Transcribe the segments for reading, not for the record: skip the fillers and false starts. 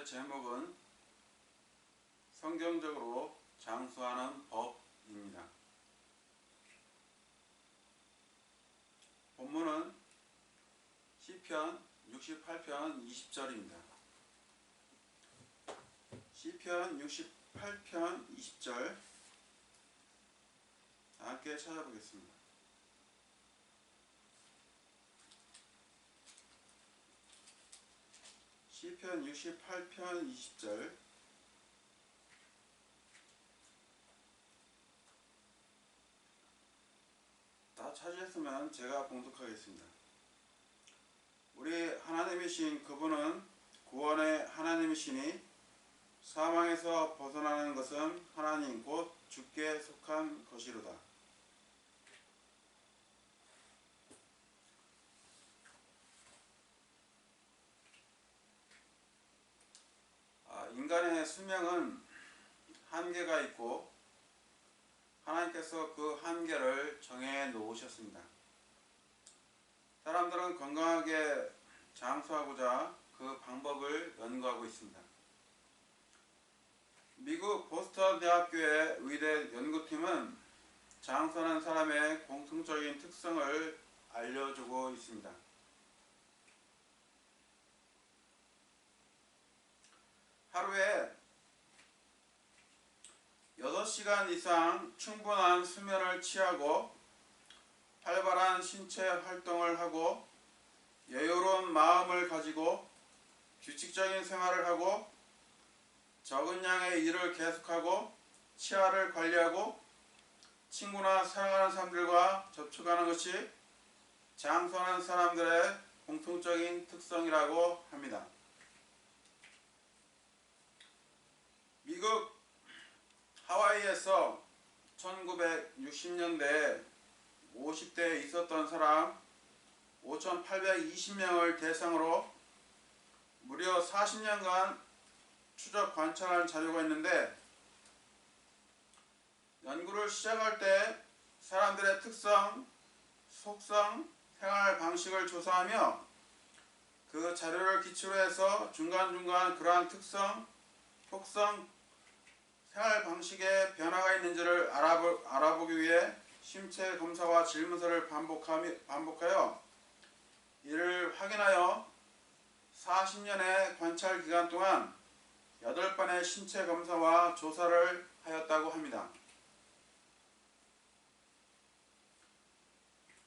제목은 성경적으로 장수하는 법입니다. 본문은 시편 68편 20절입니다. 시편 68편 20절 함께 찾아보겠습니다. 시편 68편 20절 다 찾으셨으면 제가 봉독하겠습니다. 우리 하나님이신 그분은 구원의 하나님이시니 사망에서 벗어나는 것은 하나님 곧 주께 속한 것이로다. 인간의 수명은 한계가 있고 하나님께서 그 한계를 정해 놓으셨습니다. 사람들은 건강하게 장수하고자 그 방법을 연구하고 있습니다. 미국 보스턴 대학교의 의대 연구팀은 장수하는 사람의 공통적인 특성을 알려주고 있습니다. 하루에 6시간 이상 충분한 수면을 취하고 활발한 신체 활동을 하고 여유로운 마음을 가지고 규칙적인 생활을 하고 적은 양의 일을 계속하고 치아를 관리하고 친구나 사랑하는 사람들과 접촉하는 것이 장수하는 사람들의 공통적인 특성이라고 합니다. 미국 하와이에서 1960년대에 50대에 있었던 사람 5,820명을 대상으로 무려 40년간 추적 관찰한 자료가 있는데, 연구를 시작할 때 사람들의 특성, 속성, 생활 방식을 조사하며 그 자료를 기초로 해서 중간중간 그러한 특성, 속성, 생활 방식에 변화가 있는지를 알아보기 위해 신체 검사와 질문서를 반복하여 이를 확인하여 40년의 관찰 기간 동안 8번의 신체 검사와 조사를 하였다고 합니다.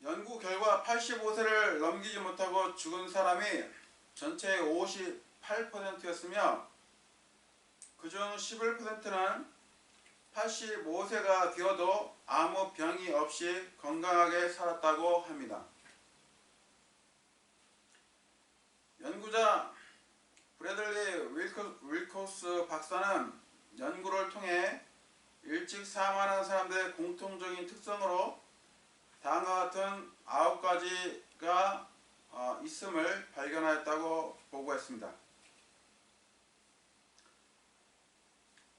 연구 결과 85세를 넘기지 못하고 죽은 사람이 전체의 58%였으며 그중 11%는 85세가 되어도 아무 병이 없이 건강하게 살았다고 합니다. 연구자 브래들리 윌코스 박사는 연구를 통해 일찍 사망하는 사람들의 공통적인 특성으로 다음과 같은 9가지가 있음을 발견하였다고 보고했습니다.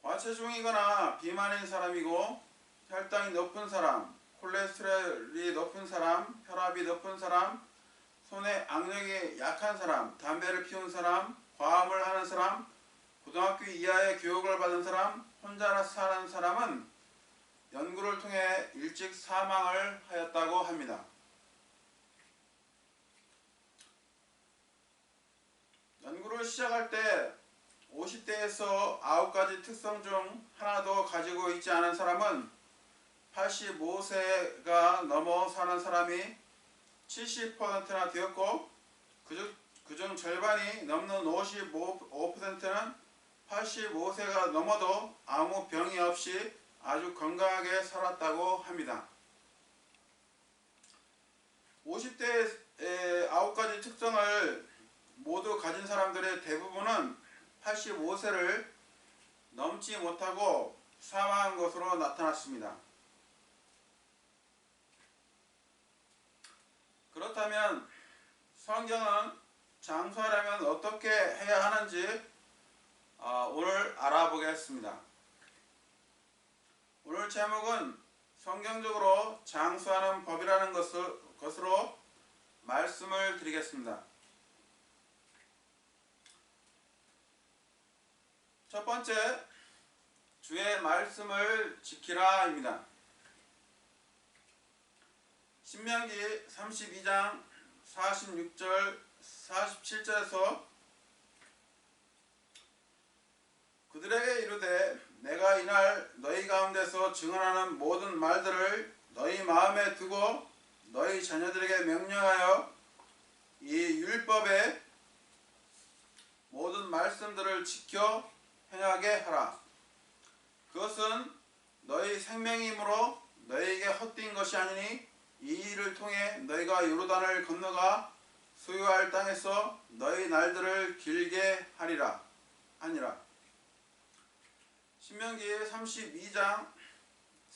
과체중이거나 비만인 사람이고 혈당이 높은 사람, 콜레스테롤이 높은 사람, 혈압이 높은 사람, 손의 악력이 약한 사람, 담배를 피운 사람, 과음을 하는 사람, 고등학교 이하의 교육을 받은 사람, 혼자 사는 사람은 연구를 통해 일찍 사망을 하였다고 합니다. 연구를 시작할 때 50대에서 9가지 특성 중 하나도 가지고 있지 않은 사람은 85세가 넘어 사는 사람이 70%나 되었고 그중 절반이 넘는 55%는 85세가 넘어도 아무 병이 없이 아주 건강하게 살았다고 합니다. 50대의 9가지 특성을 모두 가진 사람들의 대부분은 85세를 넘지 못하고 사망한 것으로 나타났습니다. 그렇다면 성경은 장수하려면 어떻게 해야 하는지 오늘 알아보겠습니다. 오늘 제목은 성경적으로 장수하는 법이라는 것으로 말씀을 드리겠습니다. 첫 번째, 주의 말씀을 지키라입니다. 신명기 32장 46절 47절에서 그들에게 이르되 내가 이날 너희 가운데서 증언하는 모든 말들을 너희 마음에 두고 너희 자녀들에게 명령하여 이 율법의 모든 말씀들을 지켜 행하게 하라. 그것은 너희 생명이므로 너희에게 헛된 것이 아니니 이 일을 통해 너희가 요르단을 건너가 소유할 땅에서 너희 날들을 길게 하리라 하니라. 신명기 32장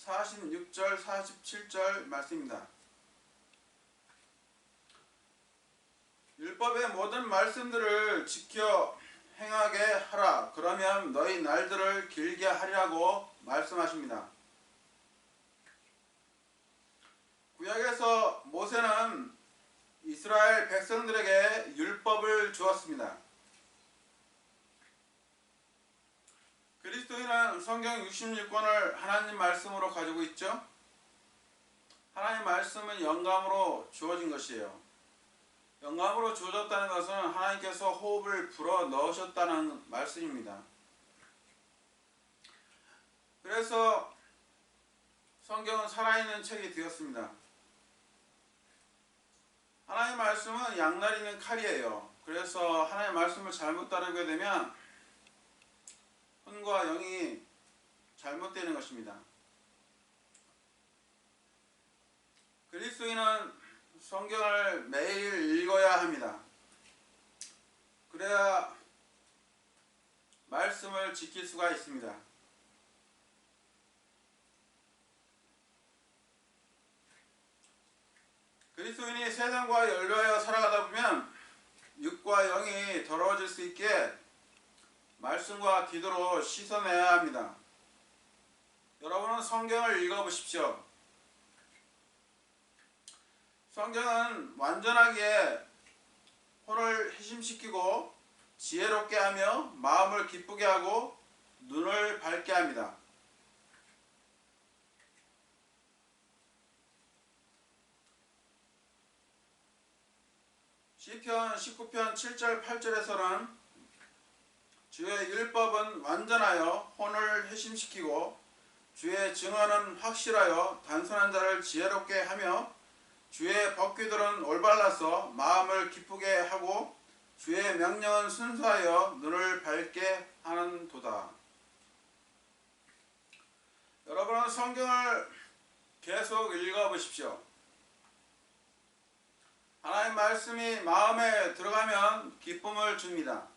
46절 47절 말씀입니다. 율법의 모든 말씀들을 지켜 행하게 하라. 그러면 너희 날들을 길게 하리라고 말씀하십니다. 구약에서 모세는 이스라엘 백성들에게 율법을 주었습니다. 그리스도인은 성경 66권을 하나님 말씀으로 가지고 있죠. 하나님 말씀은 영감으로 주어진 것이에요. 영감으로 주어졌다는 것은 하나님께서 호흡을 불어 넣으셨다는 말씀입니다. 그래서 성경은 살아있는 책이 되었습니다. 하나님 말씀은 양날이는 칼이에요. 그래서 하나님 말씀을 잘못 따르게 되면 혼과 영이 잘못되는 것입니다. 그리스도인은 성경을 매일 읽어야 합니다. 그래야 말씀을 지킬 수가 있습니다. 그리스도인이 세상과 연루하여 살아가다 보면 육과 영이 더러워질 수 있게 말씀과 기도로 씻어내야 합니다. 여러분은 성경을 읽어보십시오. 성경은 완전하게 혼을 회심시키고 지혜롭게 하며 마음을 기쁘게 하고 눈을 밝게 합니다. 시편 19편 7절 8절에서는 주의 율법은 완전하여 혼을 회심시키고 주의 증언은 확실하여 단순한 자를 지혜롭게 하며 주의 법규들은 올바라서 마음을 기쁘게 하고 주의 명령은 순수하여 눈을 밝게 하는도다. 여러분은 성경을 계속 읽어보십시오. 하나님 말씀이 마음에 들어가면 기쁨을 줍니다.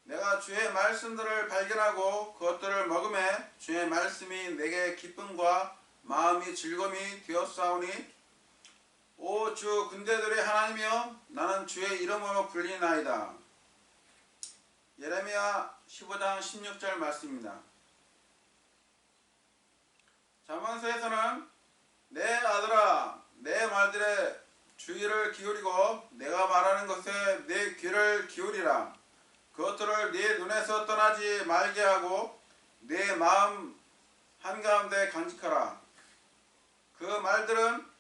내가 주의 말씀들을 발견하고 그것들을 먹음에 주의 말씀이 내게 기쁨과 마음이 즐거움이 되었사오니 오 주 군대들의 하나님이여 나는 주의 이름으로 불리나이다. 예레미야 15장 16절 말씀입니다. 잠언서에서는 내 아들아 내 말들에 주의를 기울이고 내가 말하는 것에 내 귀를 기울이라. 그것들을 네 눈에서 떠나지 말게 하고 내 마음 한가운데 간직하라. 그 말들은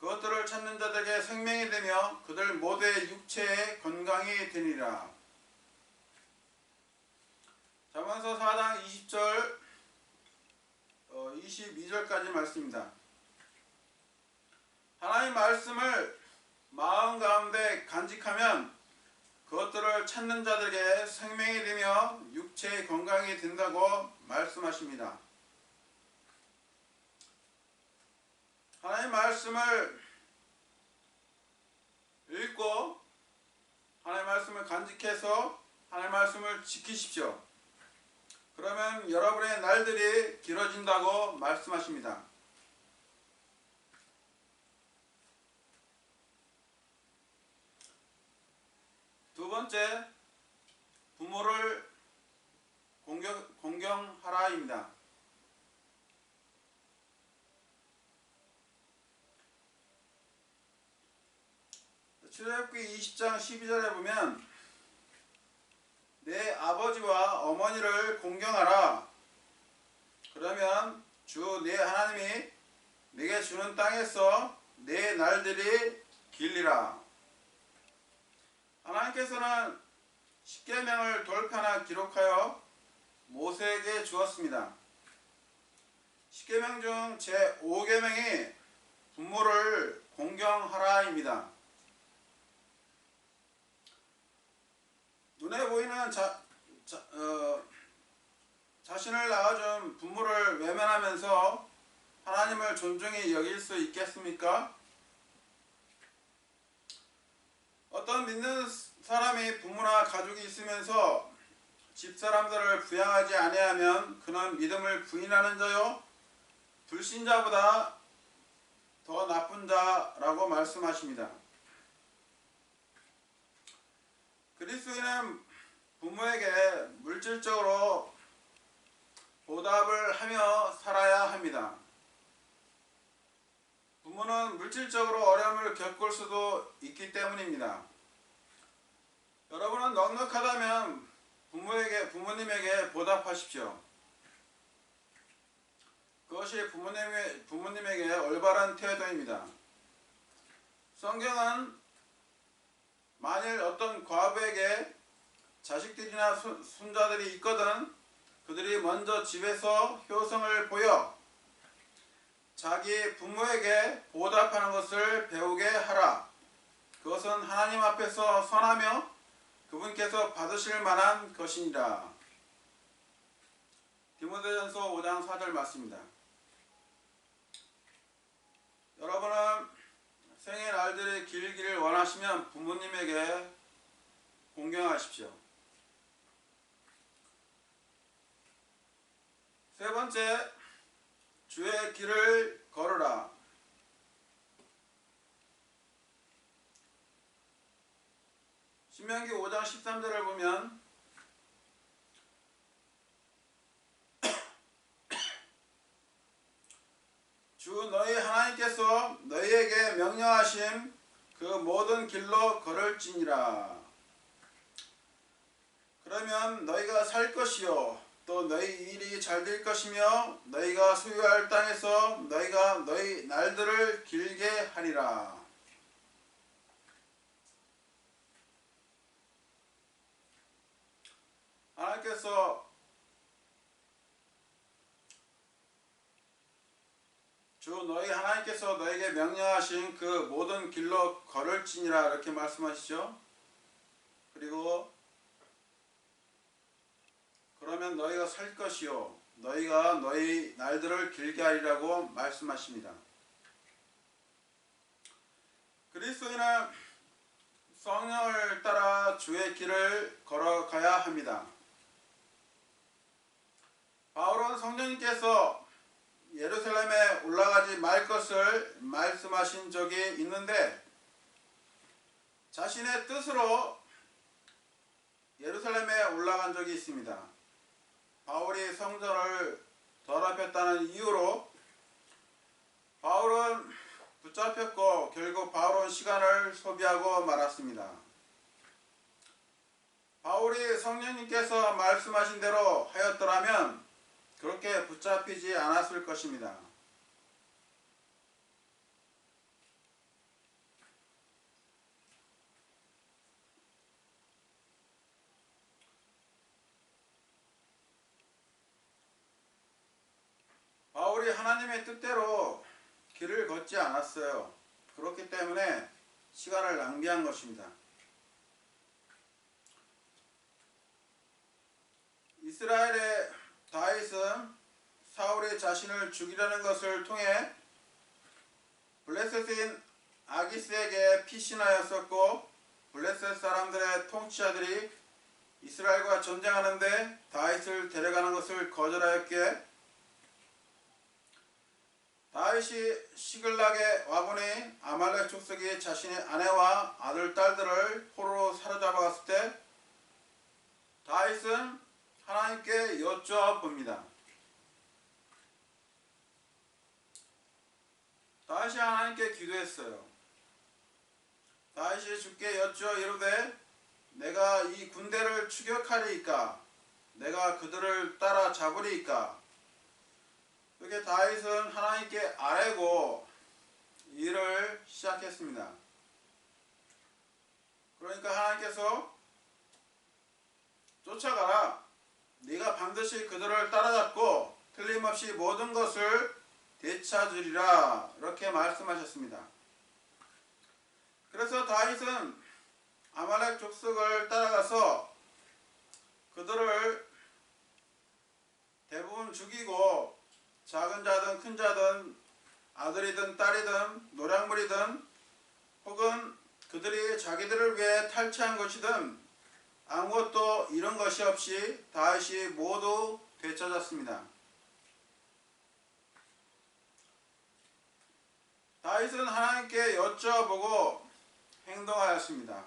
그것들을 찾는 자들에게 생명이 되며 그들 모두의 육체에 건강이 되니라. 잠언서 4장 20절 22절까지 말씀입니다. 하나님 말씀을 마음 가운데 간직하면 그것들을 찾는 자들에게 생명이 되며 육체의 건강이 된다고 말씀하십니다. 하나님 말씀을 읽고 하나님 말씀을 간직해서 하나님 말씀을 지키십시오. 그러면 여러분의 날들이 길어진다고 말씀하십니다. 두 번째, 부모를 공경하라입니다. 출애굽기 20장 12절에 보면 내 아버지와 어머니를 공경하라. 그러면 주 내 하나님이 내게 주는 땅에서 내 날들이 길리라. 하나님께서는 십계명을 돌판에 기록하여 모세에게 주었습니다. 십계명 중 제5계명이 부모를 공경하라입니다. 눈에 보이는 자신을 낳아준 부모를 외면하면서 하나님을 존중히 여길 수 있겠습니까? 어떤 믿는 사람이 부모나 가족이 있으면서 집사람들을 부양하지 아니하면 그는 믿음을 부인하는 자요 불신자보다 더 나쁜 자라고 말씀하십니다. 그리스도인은 부모에게 물질적으로 보답을 하며 살아야 합니다. 부모는 물질적으로 어려움을 겪을 수도 있기 때문입니다. 여러분은 넉넉하다면 부모님에게 보답하십시오. 그것이 부모님에게 올바른 태도입니다. 성경은 만일 어떤 과부에게 자식들이나 손자들이 있거든 그들이 먼저 집에서 효성을 보여 자기 부모에게 보답하는 것을 배우게 하라. 그것은 하나님 앞에서 선하며 그분께서 받으실 만한 것이니라. 디모데전서 5장 4절 말씀입니다. 여러분은 생의 날들이 길기를 원하시면 부모님에게 공경하십시오. 세 번째, 주의 길을 걸으라. 신명기 5장 13절을 보면 주 너희 하나님께서 너희에게 명령하신 그 모든 길로 걸을지니라. 그러면 너희가 살 것이요 또 너희 일이 잘 될 것이며 너희가 소유할 땅에서 너희가 너희 날들을 길게 하리라. 하나님께서 주 너희 하나님께서 너에게 명령하신 그 모든 길로 걸을지니라 이렇게 말씀하시죠. 그리고 그러면 너희가 살 것이요 너희가 너희 날들을 길게 하리라고 말씀하십니다. 그리스도인은 성령을 따라 주의 길을 걸어가야 합니다. 바울은 성령님께서 예루살렘에 올라가지 말 것을 말씀하신 적이 있는데 자신의 뜻으로 예루살렘에 올라간 적이 있습니다. 바울이 성전을 더럽혔다는 이유로 바울은 붙잡혔고 결국 바울은 시간을 소비하고 말았습니다. 바울이 성령님께서 말씀하신 대로 하였더라면 그렇게 붙잡히지 않았을 것입니다. 바울이 하나님의 뜻대로 길을 걷지 않았어요. 그렇기 때문에 시간을 낭비한 것입니다. 이스라엘의 다윗은 사울이 자신을 죽이려는 것을 통해 블레셋인 아기스에게 피신하였었고 블레셋 사람들의 통치자들이 이스라엘과 전쟁하는데 다윗을 데려가는 것을 거절하였기에 다윗이 시글락에 와보니 아말렉 족속이 자신의 아내와 아들 딸들을 포로로 사로잡아갔을 때 다윗은 하나님께 여쭈어 봅니다. 다윗이 하나님께 기도했어요. 다윗이 주께 여쭈어 이르되 내가 이 군대를 추격하리이까? 내가 그들을 따라잡으리이까? 그렇게 다윗은 하나님께 아뢰고 일을 시작했습니다. 그러니까 하나님께서 쫓아가라. 네가 반드시 그들을 따라잡고 틀림없이 모든 것을 되찾으리라. 이렇게 말씀하셨습니다. 그래서 다윗은 아말렉 족속을 따라가서 그들을 대부분 죽이고 작은 자든 큰 자든 아들이든 딸이든 노략물이든 혹은 그들이 자기들을 위해 탈취한 것이든 아무것도 잃은 것이 없이 다윗이 모두 되찾았습니다. 다윗은 하나님께 여쭤보고 행동하였습니다.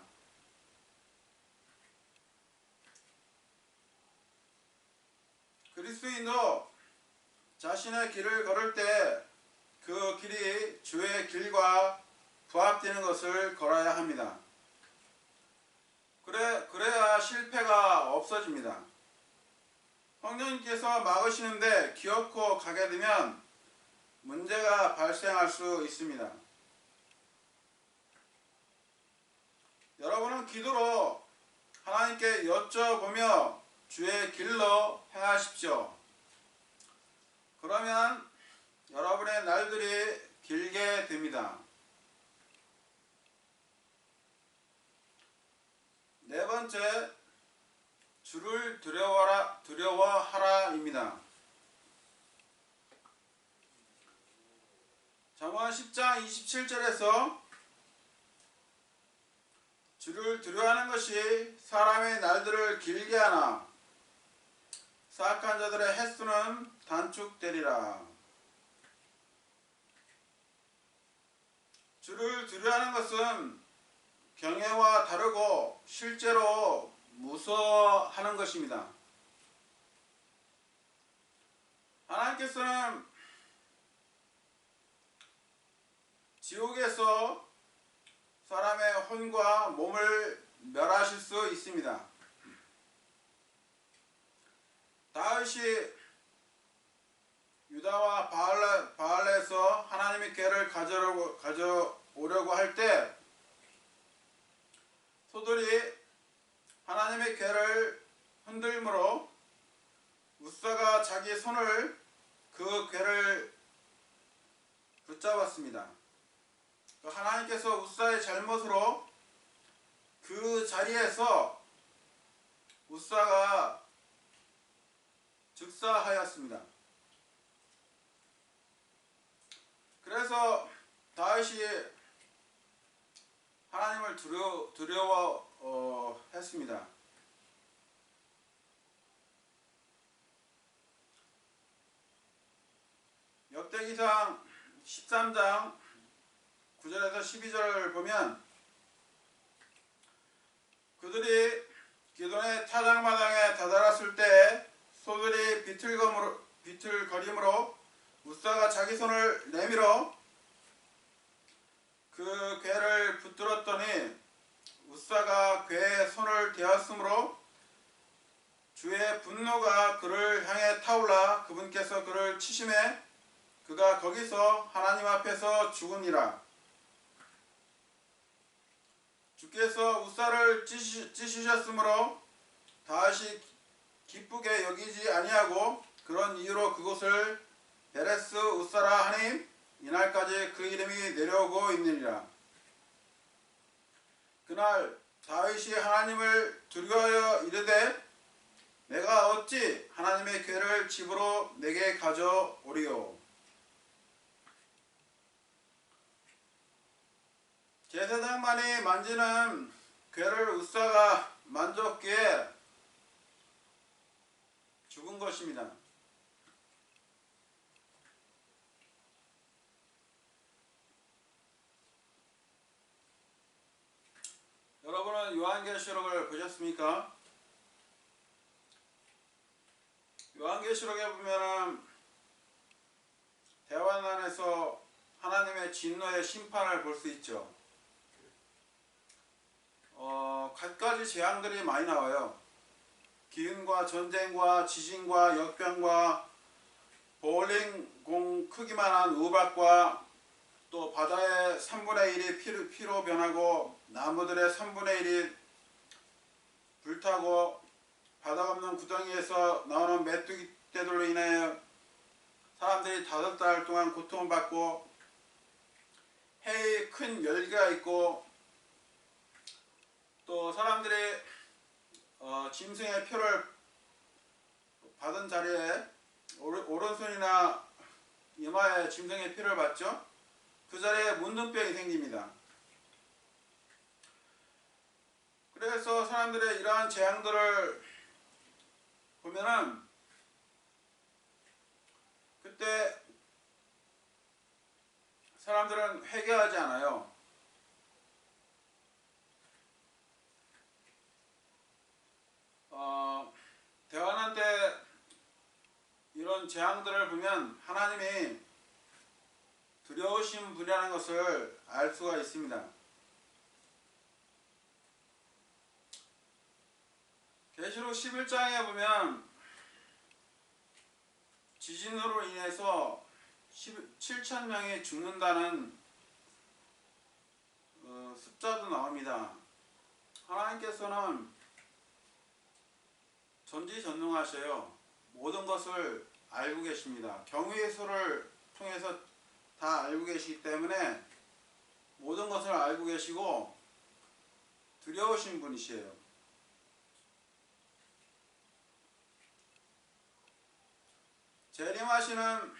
그리스도인도 자신의 길을 걸을 때 그 길이 주의 길과 부합되는 것을 걸어야 합니다. 그래야 실패가 없어집니다. 성령님께서 막으시는데 기어코 가게 되면 문제가 발생할 수 있습니다. 여러분은 기도로 하나님께 여쭤보며 주의 길로 행하십시오. 그러면 여러분의 날들이 길게 됩니다. 네 번째, 주를 두려워하라입니다. 잠언 10장 27절에서 주를 두려워하는 것이 사람의 날들을 길게 하나 사악한 자들의 횟수는 단축되리라. 주를 두려워하는 것은 경외와 다르고 실제로 무서워하는 것입니다. 하나님께서는 지옥에서 사람의 혼과 몸을 멸하실 수 있습니다. 다윗이 유다와 바알에서 하나님의 궤를 가져오려고 할 때 소들이 하나님의 궤를 흔들므로 우사가 자기 손을 그 궤를 붙잡았습니다. 하나님께서 우사의 잘못으로 그 자리에서 우사가 즉사하였습니다. 그래서 다윗이 하나님을 두려워했습니다. 역대기상 13장 9절에서 12절을 보면 그들이 기돈의 타작마당에 다다랐을 때 소들이 비틀거림으로 우사가 자기 손을 내밀어 그 궤를 붙들었더니 우사가 궤에 손을 대었으므로 주의 분노가 그를 향해 타올라 그분께서 그를 치심해 그가 거기서 하나님 앞에서 죽으니라. 주께서 우사를 찢으셨으므로 다윗이 기쁘게 여기지 아니하고 그런 이유로 그곳을 베레스 우사라 하니 이날까지 그 이름이 내려오고 있느니라. 그날 다윗이 하나님을 두려워하여 이르되 내가 어찌 하나님의 궤를 집으로 내게 가져오리요. 제사장만이 만지는 궤를 우사가 만졌기에 죽은 것입니다. 여러분은 요한계시록을 보셨습니까? 요한계시록에 보면은 대환란에서 하나님의 진노의 심판을 볼 수 있죠. 갖가지 재앙들이 많이 나와요. 기근과 전쟁과 지진과 역병과 보울링공 크기만한 우박과 또 바다의 3분의 1이 피로 변하고 나무들의 3분의 1이 불타고 바닥 없는 구덩이에서 나오는 메뚜기 떼들로 인해 사람들이 5달 동안 고통을 받고 해에 큰 열기가 있고 또 사람들이 짐승의 표를 받은 자리에 오른손이나 이마에 짐승의 피를 받죠. 그 자리에 문둥병이 생깁니다. 그래서 사람들의 이러한 재앙들을 보면은 그때 사람들은 회개하지 않아요. 대환란 때 이런 재앙들을 보면 하나님이 두려우신 분이라는 것을 알 수가 있습니다. 계시록 11장에 보면 지진으로 인해서 7,000명이 죽는다는 숫자도 나옵니다. 하나님께서는 전지전능하셔요. 모든 것을 알고 계십니다. 경외의 수를 통해서 다 알고 계시기 때문에 모든 것을 알고 계시고 두려우신 분이시에요. 재림하시는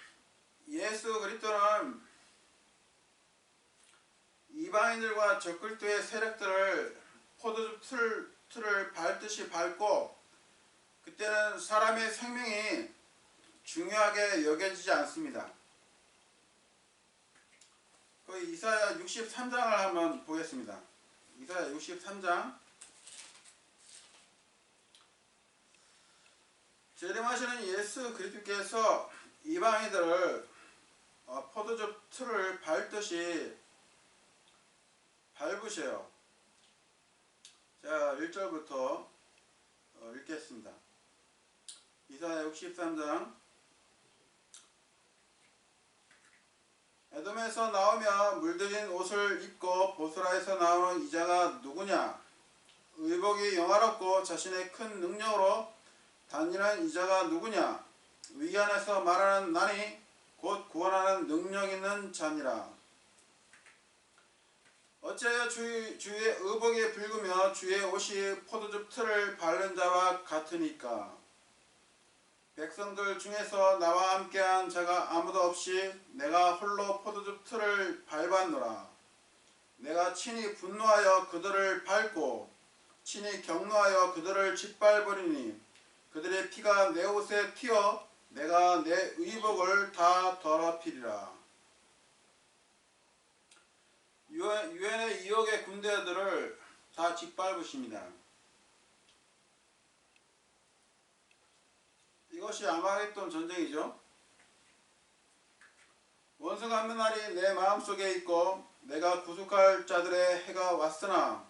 예수 그리스도는 이방인들과 적그리스도의 세력들을 포도주 틀을 밟듯이 밟고 그때는 사람의 생명이 중요하게 여겨지지 않습니다. 그 이사야 63장을 한번 보겠습니다. 이사야 63장. 재림하시는 예수 그리스도께서 이방인들을 포도주 틀을 밟듯이 밟으셔요. 자, 1절부터 읽겠습니다. 이사야 63장. 에돔에서 나오며 물들인 옷을 입고 보스라에서 나오는 이자가 누구냐? 의복이 영화롭고 자신의 큰 능력으로 다니는 이자가 누구냐? 위안에서 말하는 나니 곧 구원하는 능력 있는 자니라. 어찌하여 주의 의복이 붉으며 주의 옷이 포도즙 틀을 바른 자와 같으니까? 백성들 중에서 나와 함께한 자가 아무도 없이 내가 홀로 포도즙 틀을 밟았노라. 내가 친히 분노하여 그들을 밟고 친히 격노하여 그들을 짓밟으리니 그들의 피가 내 옷에 튀어 내가 내 의복을 다 더럽히리라. 유엔의 2억의 군대들을 다 짓밟으십니다. 이것이 아마겟돈 전쟁이죠. 원수가 없는 날이 내 마음속에 있고 내가 구속할 자들의 해가 왔으나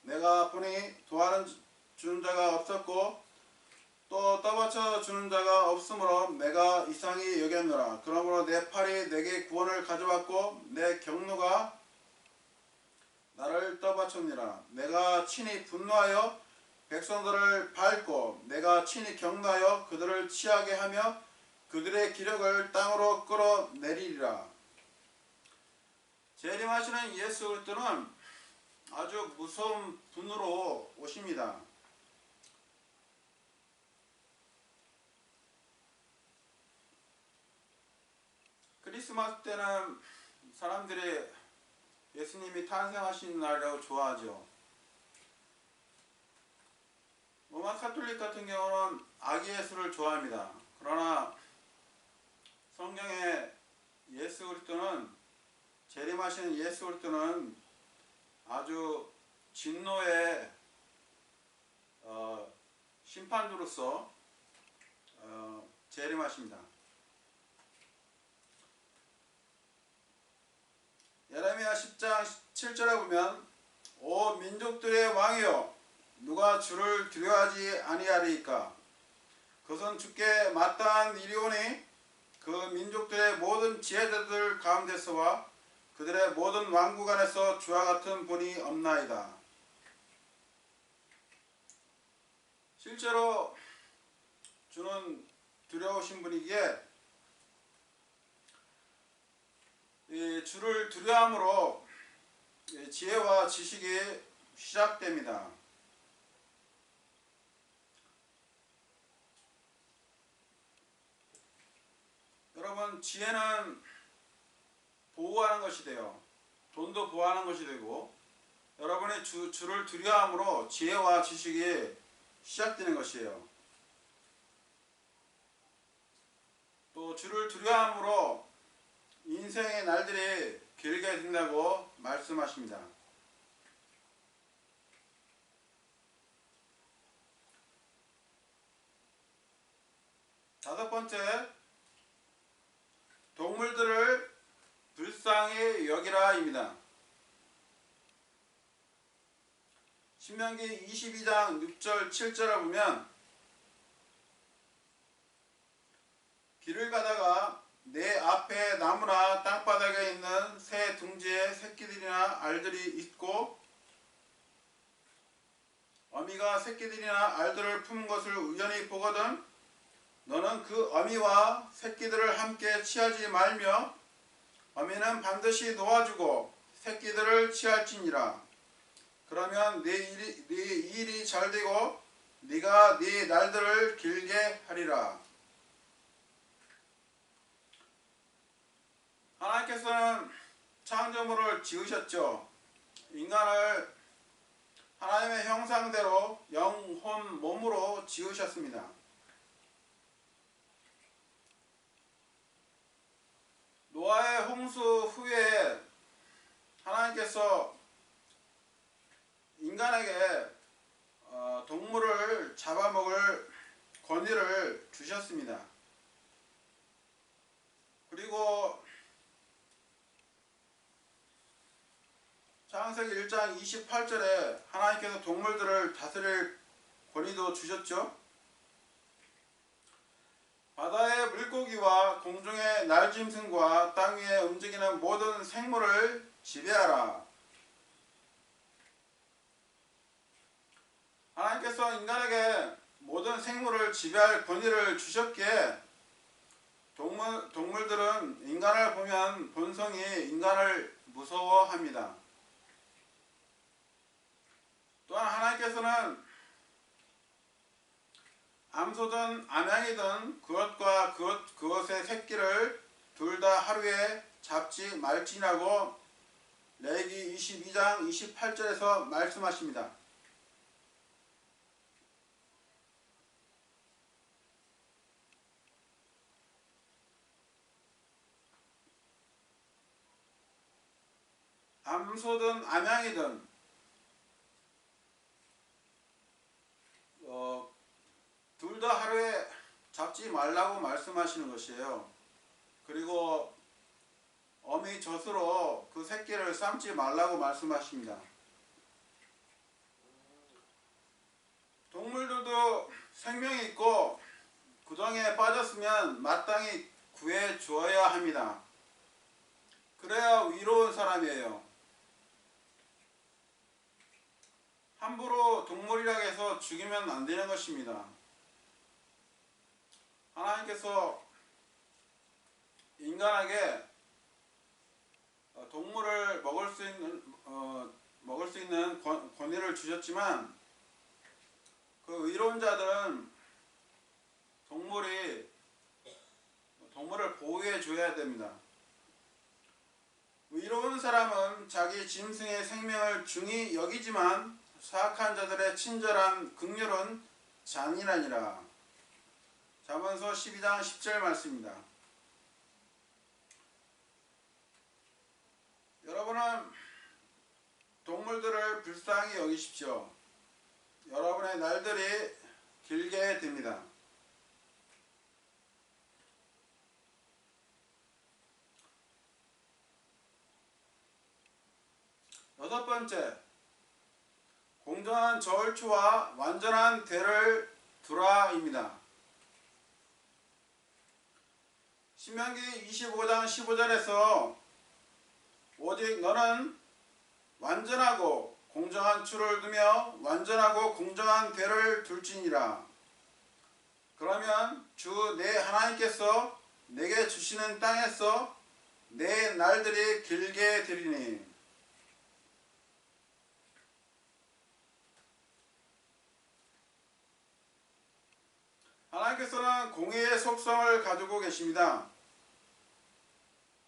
내가 보니 도와는 주는 자가 없었고 또 떠받쳐 주는 자가 없으므로 내가 이상히 여겼노라. 그러므로 내 팔이 내게 구원을 가져왔고 내 경노가 나를 떠받쳤니라. 내가 친히 분노하여 백성들을 밟고 내가 친히 격노하여 그들을 취하게 하며 그들의 기력을 땅으로 끌어내리리라. 재림하시는 예수 그리스도는 아주 무서운 분으로 오십니다. 크리스마스 때는 사람들이 예수님이 탄생하신 날이라고 좋아하죠. 로마 카톨릭 같은 경우는 아기 예수를 좋아합니다. 그러나 성경에 예수 그리스도는 재림하시는 예수 그리스도는 아주 진노의 심판주로서 재림하십니다. 예레미야 10장 7절에 보면 오 주도 민족들의 왕이여 누가 주를 두려워하지 아니하리이까. 그것은 주께 마땅한 일이오니 그 민족들의 모든 지혜자들 가운데서와 그들의 모든 왕국 안에서 주와 같은 분이 없나이다. 실제로 주는 두려우신 분이기에 주를 두려움으로 지혜와 지식이 시작됩니다. 여러분, 지혜는 보호하는 것이 돼요. 돈도 보호하는 것이 되고, 여러분의 주를 두려움으로 지혜와 지식이 시작되는 것이에요. 또 주를 두려움으로 인생의 날들이 길게 된다고 말씀하십니다. 다섯 번째, 동물들을 불쌍히 여기라입니다. 신명기 22장 6절 7절을 보면 길을 가다가 내 앞에 나무나 땅바닥에 있는 새 둥지에 새끼들이나 알들이 있고 어미가 새끼들이나 알들을 품은 것을 우연히 보거든 너는 그 어미와 새끼들을 함께 취하지 말며 어미는 반드시 놓아주고 새끼들을 취할지니라. 그러면 네 일이 잘되고 네가 네 날들을 길게 하리라. 하나님께서는 창조물을 지으셨죠. 인간을 하나님의 형상대로 영혼 몸으로 지으셨습니다. 노아의 홍수 후에 하나님께서 인간에게 동물을 잡아먹을 권위를 주셨습니다. 그리고 창세기 1장 28절에 하나님께서 동물들을 다스릴 권위도 주셨죠. 바다의 물고기와 공중의 날짐승과 땅 위에 움직이는 모든 생물을 지배하라. 하나님께서 인간에게 모든 생물을 지배할 권위를 주셨기에 동물들은 인간을 보면 본성이 인간을 무서워합니다. 또한 하나님께서는 암소든 암양이든 그것과 그것의 새끼를 둘 다 하루에 잡지 말지라고 레위기 22장 28절에서 말씀하십니다. 암소든 암양이든 둘 다 하루에 잡지 말라고 말씀하시는 것이에요. 그리고 어미 젖으로 그 새끼를 삶지 말라고 말씀하십니다. 동물들도 생명이 있고 구덩이에 빠졌으면 마땅히 구해 주어야 합니다. 그래야 위로운 사람이에요. 함부로 동물이라 해서 죽이면 안 되는 것입니다. 하나님께서 인간에게 동물을 먹을 수 있는 권위를 주셨지만 그 의로운 자들은 동물을 보호해 줘야 됩니다. 의로운 사람은 자기 짐승의 생명을 중히 여기지만 사악한 자들의 친절한 긍휼은 잔인하니라. 잠언서 12장 10절 말씀입니다. 여러분은 동물들을 불쌍히 여기십시오. 여러분의 날들이 길게 됩니다. 여섯 번째, 공정한 저울추와 완전한 대를 두라입니다. 신명기 25장 15절에서 오직 너는 완전하고 공정한 추를 두며 완전하고 공정한 대를 둘지니라. 그러면 주 내 하나님께서 내게 주시는 땅에서 내 날들이 길게 되리니. 하나님께서는 공의의 속성을 가지고 계십니다.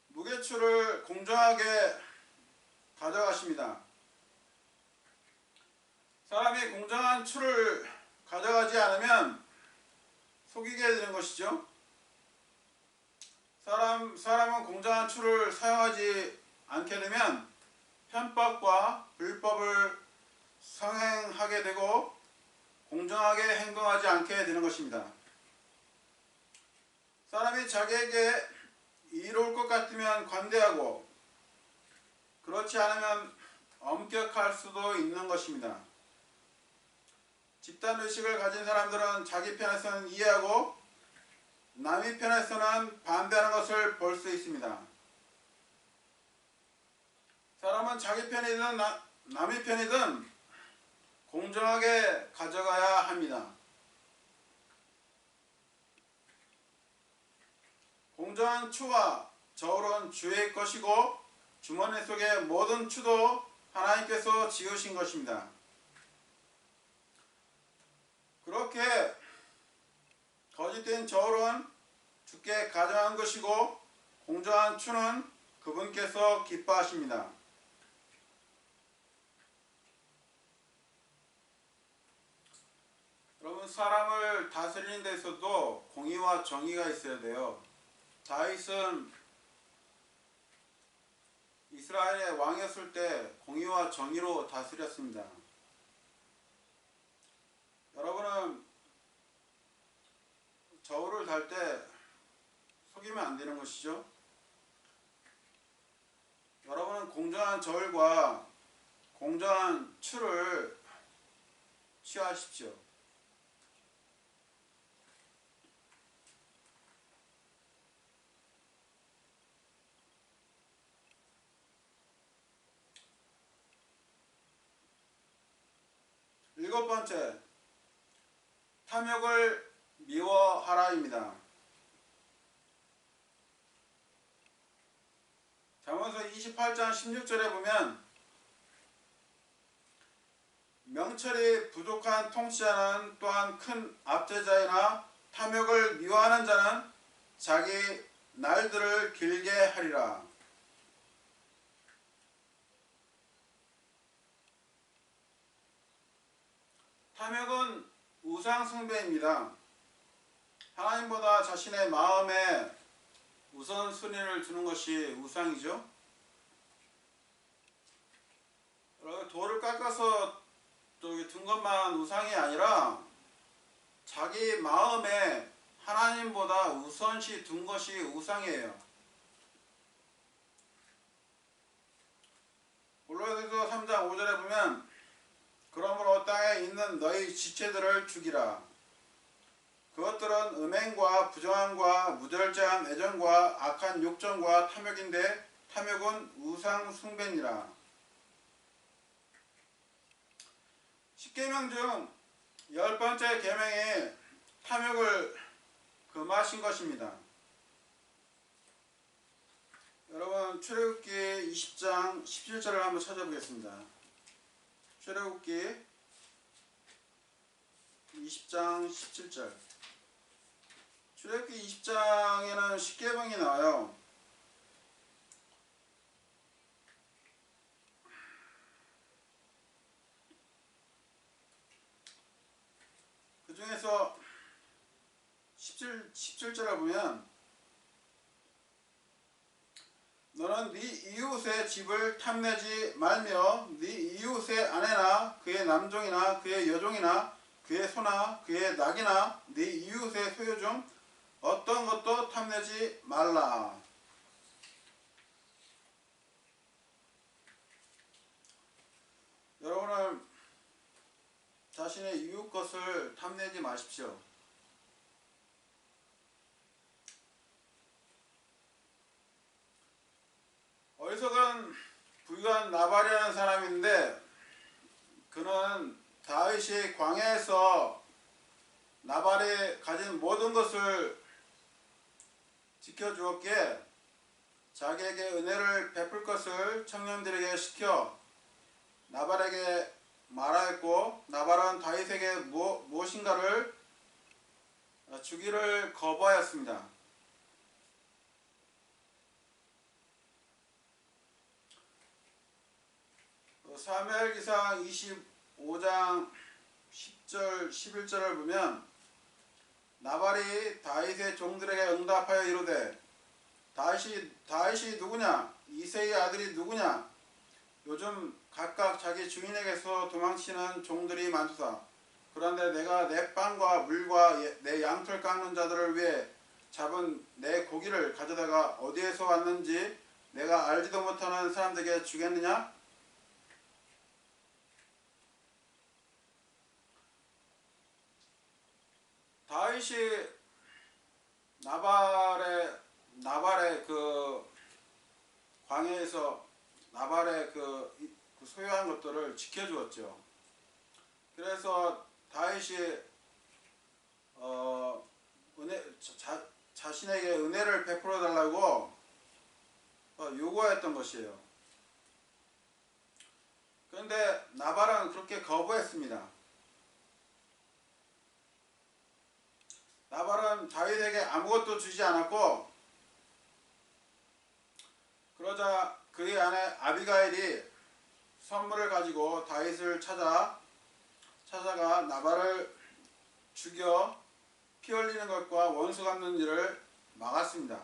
무게추를 공정하게 가져가십니다. 사람이 공정한 추를 가져가지 않으면 속이게 되는 것이죠. 사람은 공정한 추를 사용하지 않게 되면 편법과 불법을 성행하게 되고 공정하게 행동하지 않게 되는 것입니다. 사람이 자기에게 이로울 것 같으면 관대하고 그렇지 않으면 엄격할 수도 있는 것입니다. 집단의식을 가진 사람들은 자기 편에서는 이해하고 남의 편에서는 반대하는 것을 볼 수 있습니다. 사람은 자기 편이든 남의 편이든 공정하게 가져가야 합니다. 공정한 추와 저울은 주의 것이고 주머니 속의 모든 추도 하나님께서 지으신 것입니다. 그렇게 거짓된 저울은 주께 가져간 것이고 공정한 추는 그분께서 기뻐하십니다. 여러분, 사람을 다스리는 데 있어도 공의와 정의가 있어야 돼요. 다윗은 이스라엘의 왕이었을 때 공의와 정의로 다스렸습니다. 여러분은 저울을 달 때 속이면 안 되는 것이죠. 여러분은 공정한 저울과 공정한 추를 취하십시오. 일곱 번째, 탐욕을 미워하라입니다. 잠언서 28장 16절에 보면 명철이 부족한 통치자는 또한 큰 압제자이나 탐욕을 미워하는 자는 자기 날들을 길게 하리라. 탐욕은 우상숭배입니다. 하나님보다 자신의 마음에 우선순위를 두는 것이 우상이죠. 돌을 깎아서 둔 것만 우상이 아니라 자기 마음에 하나님보다 우선시 둔 것이 우상이에요. 골로새서 3장 5절에 보면 그러므로 땅에 있는 너희 지체들을 죽이라. 그것들은 음행과 부정함과 무절제한 애정과 악한 욕정과 탐욕인데 탐욕은 우상 숭배니라. 10계명 중 10번째 계명이 탐욕을 금하신 것입니다. 여러분, 출애굽기 20장 17절을 한번 찾아보겠습니다. 출애굽기 20장 17절. 출애굽기 20장에는 10계명이 나와요. 그 중에서 17절을 보면 너는 네 이웃의 집을 탐내지 말며 네 이웃의 아내나 그의 남종이나 그의 여종이나 그의 소나 그의 낙이나 네 이웃의 소유 중 어떤 것도 탐내지 말라. 여러분은 자신의 이웃 것을 탐내지 마십시오. 어리석은 부유한 나발이라는 사람인데 그는 다윗이 광야에서 나발이 가진 모든 것을 지켜주었기에 자기에게 은혜를 베풀 것을 청년들에게 시켜 나발에게 말하였고, 나발은 다윗에게 무엇인가를 주기를 거부하였습니다. 사무엘기상 25장 10절 11절을 보면 나발이 다윗의 종들에게 응답하여 이르되 다윗이 누구냐? 이새의 아들이 누구냐? 요즘 각각 자기 주인에게서 도망치는 종들이 많도다. 그런데 내가 내 빵과 물과 내 양털 깎는 자들을 위해 잡은 내 고기를 가져다가 어디에서 왔는지 내가 알지도 못하는 사람들에게 주겠느냐? 다윗이 나발의 그 광야에서 나발의 그 소유한 것들을 지켜주었죠. 그래서 다윗이 자신에게 은혜를 베풀어 달라고 요구하였던 것이에요. 그런데 나발은 그렇게 거부했습니다. 나발은 다윗에게 아무것도 주지 않았고, 그러자 그의 아내 아비가일이 선물을 가지고 다윗을 찾아가 나발을 죽여 피 흘리는 것과 원수 갚는 일을 막았습니다.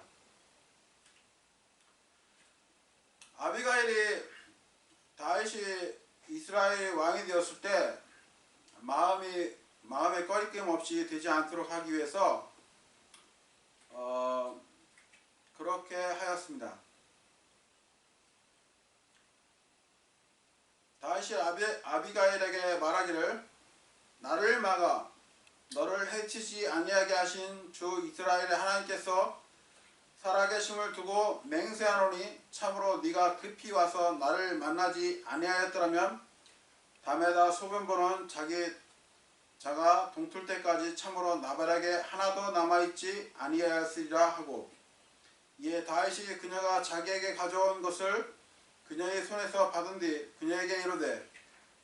아비가일이 다윗이 이스라엘 왕이 되었을 때 마음에 꺼리낌 없이 되지 않도록 하기 위해서 그렇게 하였습니다. 다윗이 아비가일에게 말하기를 나를 막아 너를 해치지 아니하게 하신 주 이스라엘의 하나님께서 살아계심을 두고 맹세하노니 참으로 네가 급히 와서 나를 만나지 아니하였더라면 담에다 소변 보는 자가 동틀 때까지 참으로 나발에게 하나도 남아있지 아니하였으리라 하고, 이에 다윗이 그녀가 자기에게 가져온 것을 그녀의 손에서 받은 뒤 그녀에게 이르되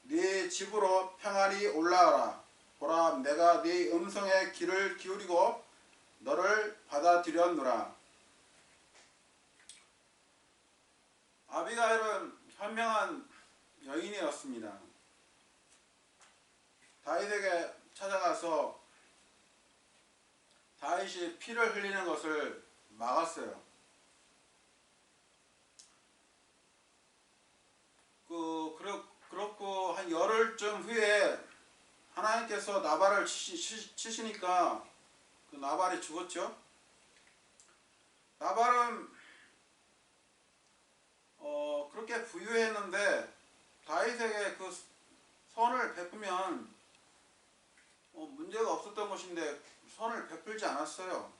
네 집으로 평안히 올라가라. 보라, 내가 네 음성에 귀를 기울이고 너를 받아들였노라. 아비가일은 현명한 여인이었습니다. 다윗에게 찾아가서 다윗이 피를 흘리는 것을 막았어요. 그렇고 한 열흘쯤 후에 하나님께서 나발을 치시니까 그 나발이 죽었죠. 나발은 그렇게 부유했는데 다윗에게 그 선을 베푸면 문제가 없었던 것인데 선을 베풀지 않았어요.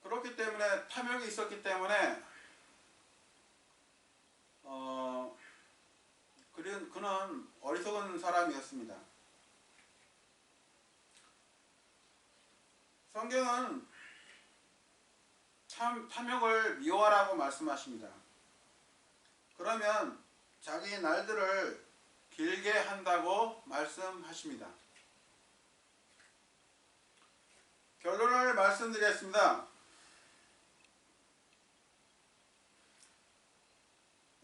그렇기 때문에 탐욕이 있었기 때문에 그는 어리석은 사람이었습니다. 성경은 탐욕을 미워하라고 말씀하십니다. 그러면 자기 날들을 길게 한다고 말씀하십니다. 결론을 말씀드리겠습니다.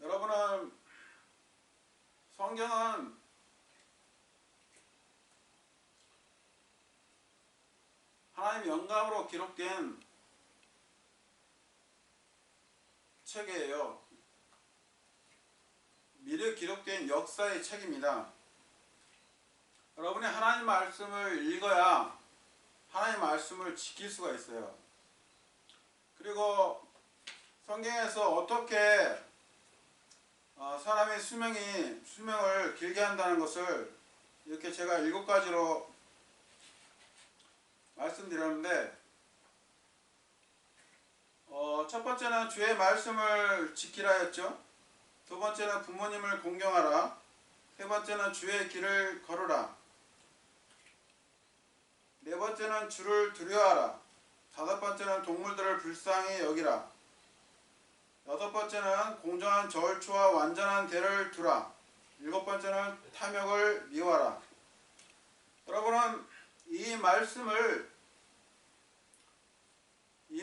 여러분은 성경은 하나님의 영감으로 기록된 책이에요. 미리 기록된 역사의 책입니다. 여러분이 하나님 말씀을 읽어야 하나님 말씀을 지킬 수가 있어요. 그리고 성경에서 어떻게 사람의 수명을 길게 한다는 것을 이렇게 제가 7가지로 말씀드렸는데, 첫 번째는 주의 말씀을 지키라 했죠. 두 번째는 부모님을 공경하라. 세 번째는 주의 길을 걸으라. 네 번째는 주를 두려워하라. 다섯 번째는 동물들을 불쌍히 여기라. 여섯 번째는 공정한 저울추와 완전한 대를 두라. 일곱 번째는 탐욕을 미워하라. 여러분은 이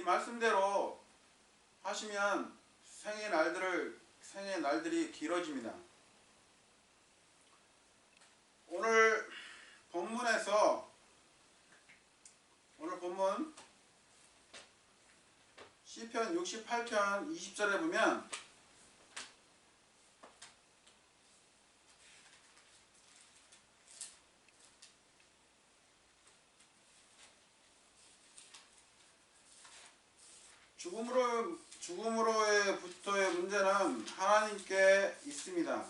말씀대로 하시면 생의 날들이 길어집니다. 오늘 본문 시편 68편 20절에 보면 죽음으로부터의 문제는 하나님께 있습니다.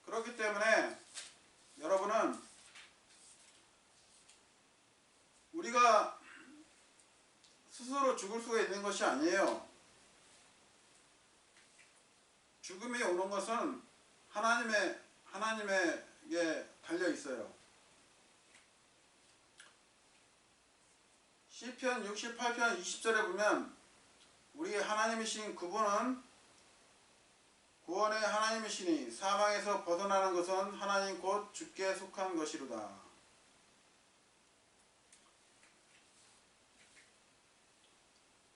그렇기 때문에 여러분은 우리가 스스로 죽을 수가 있는 것이 아니에요. 죽음이 오는 것은 하나님에게 달려 있어요. 시편 68편 20절에 보면 우리 하나님이신 그분은 구원의 하나님이시니 사망에서 벗어나는 것은 하나님 곧 주께 속한 것이로다.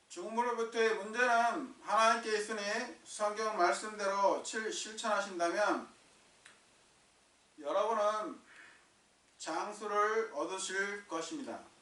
죽음으로부터의 문제는 하나님께 있으니 성경 말씀대로 실천하신다면 여러분은 장수를 얻으실 것입니다.